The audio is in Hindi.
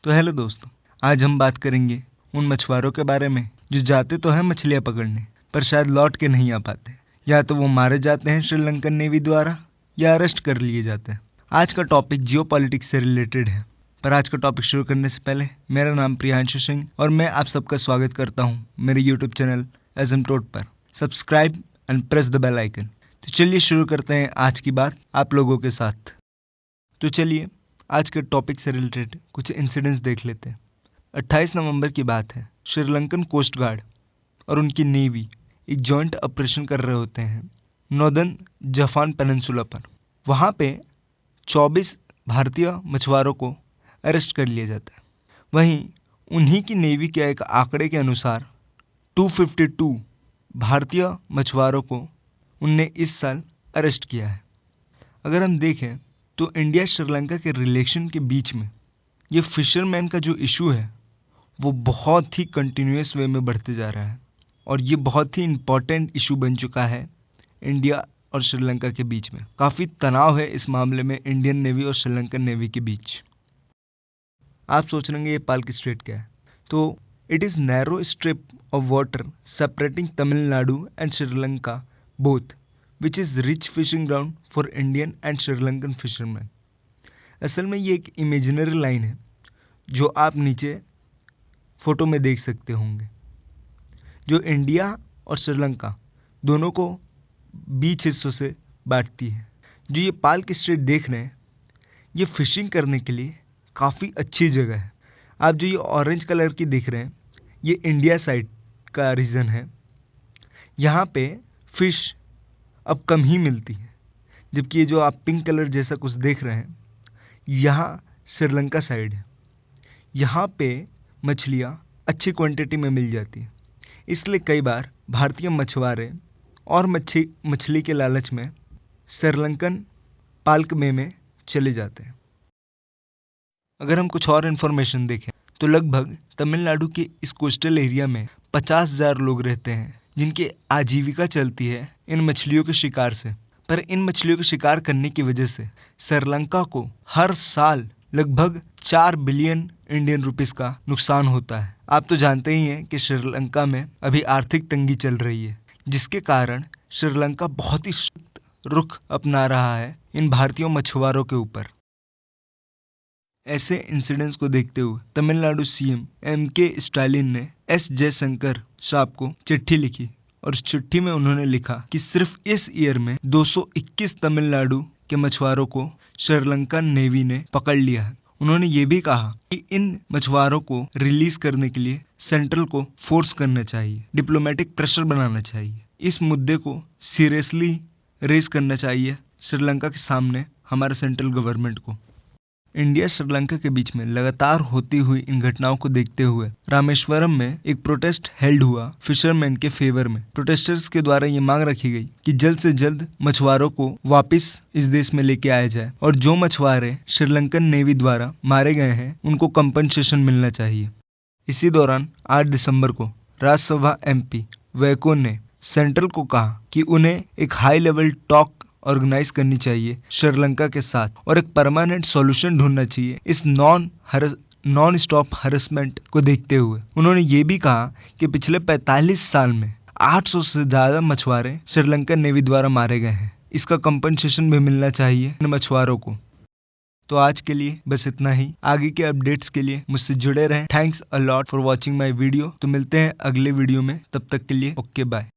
तो हेलो दोस्तों, आज हम बात करेंगे उन मछुआरों के बारे में जो जाते तो हैं मछलियाँ पकड़ने, पर शायद लौट के नहीं आ पाते। या तो वो मारे जाते हैं श्रीलंकन नेवी द्वारा या अरेस्ट कर लिए जाते हैं। आज का टॉपिक जियोपॉलिटिक्स से रिलेटेड है। पर आज का टॉपिक शुरू करने से पहले मेरा नाम प्रियांशु सिंह और मैं आप सबका स्वागत करता हूँ मेरे यूट्यूब चैनल एजमटोट पर। Subscribe and press the bell icon. तो चलिए शुरू करते हैं आज की बात आप लोगों के साथ। तो चलिए आज के टॉपिक से रिलेटेड कुछ इंसिडेंट्स देख लेते हैं। 28 नवंबर की बात है। श्रीलंकन कोस्ट गार्ड और उनकी नेवी एक जॉइंट ऑपरेशन कर रहे होते हैं नॉर्दर्न जापान पेनिनसुला पर। वहाँ पे 24 भारतीय मछुआरों को अरेस्ट कर लिया जाता है। वहीं उन्हीं की नेवी के एक आंकड़े के अनुसार 252 भारतीय मछुआरों को उनने इस साल अरेस्ट किया है। अगर हम देखें तो इंडिया श्रीलंका के रिलेशन के बीच में ये फिशरमैन का जो इशू है वो बहुत ही कंटिन्यूस वे में बढ़ते जा रहा है और ये बहुत ही इम्पॉर्टेंट इशू बन चुका है इंडिया और श्रीलंका के बीच में। काफ़ी तनाव है इस मामले में इंडियन नेवी और श्रीलंकन नेवी के बीच। आप सोच रहे ये पाल्क स्ट्रेट क्या है? तो it is narrow strip of water separating Tamil Nadu and Sri Lanka both which is rich fishing ground for Indian and Sri Lankan fisherman. असल में ये एक इमेजिनरी लाइन है जो आप नीचे फ़ोटो में देख सकते होंगे, जो इंडिया और श्रीलंका दोनों को बीच हिस्सों से बांटती है। जो ये पाल्क स्ट्रेट देख रहे हैं ये फ़िशिंग करने के लिए काफ़ी अच्छी जगह है। आप जो ये ऑरेंज कलर की देख रहे हैं ये इंडिया साइड का रीजन है। यहाँ पे फ़िश अब कम ही मिलती है, जबकि ये जो आप पिंक कलर जैसा कुछ देख रहे हैं यहाँ श्रीलंका साइड है। यहाँ पे मछलियाँ अच्छी क्वांटिटी में मिल जाती हैं, इसलिए कई बार भारतीय मछुआरे और मछली के लालच में श्रीलंकन पाल्क में चले जाते हैं। अगर हम कुछ और इन्फॉर्मेशन देखें तो लगभग तमिलनाडु के इस कोस्टल एरिया में 50,000 लोग रहते हैं जिनकी आजीविका चलती है इन मछलियों के शिकार से। पर इन मछलियों के शिकार करने की वजह से श्रीलंका को हर साल लगभग 4 बिलियन इंडियन रुपीस का नुकसान होता है। आप तो जानते ही हैं कि श्रीलंका में अभी आर्थिक तंगी चल रही है, जिसके कारण श्रीलंका बहुत ही सख्त रुख अपना रहा है इन भारतीय मछुआरों के ऊपर। ऐसे इंसिडेंट्स को देखते हुए तमिलनाडु सीएम एम.के. स्टालिन ने एस. जयशंकर साहब को चिट्ठी लिखी और उस चिट्ठी में उन्होंने लिखा कि सिर्फ इस ईयर में 221 तमिलनाडु के मछुआरों को श्रीलंका नेवी ने पकड़ लिया है। उन्होंने ये भी कहा कि इन मछुआरों को रिलीज करने के लिए सेंट्रल को फोर्स करना चाहिए, डिप्लोमेटिक प्रेशर बनाना चाहिए, इस मुद्दे को सीरियसली रेज करना चाहिए श्रीलंका के सामने हमारे सेंट्रल गवर्नमेंट को। इंडिया श्रीलंका के बीच में लगातार होती हुई इन घटनाओं को देखते हुए रामेश्वरम में एक प्रोटेस्ट हेल्ड हुआ फिशरमैन के फेवर में। प्रोटेस्टर्स के द्वारा ये मांग रखी गई कि जल्द से जल्द मछुआरों को वापस इस देश में लेके आया जाए और जो मछुआरे श्रीलंकन नेवी द्वारा मारे गए हैं उनको कंपनसेशन मिलना चाहिए। इसी दौरान 8 दिसंबर को राज्यसभा MP वैको ने सेंट्रल को कहा कि उन्हें एक हाई लेवल टॉक ऑर्गेनाइज करनी चाहिए श्रीलंका के साथ और एक परमानेंट सॉल्यूशन ढूंढना चाहिए इस नॉन स्टॉप हरेसमेंट को देखते हुए। उन्होंने ये भी कहा कि पिछले 45 साल में 800 से ज़्यादा मछुआरे श्रीलंकन नेवी द्वारा मारे गए हैं, इसका कंपनसेशन भी मिलना चाहिए इन मछुआरों को। तो आज के लिए बस इतना ही। आगे के अपडेट्स के लिए मुझसे जुड़े रहें। Thanks a lot for watching my video. तो मिलते हैं अगले वीडियो में, तब तक के लिए ओके बाय।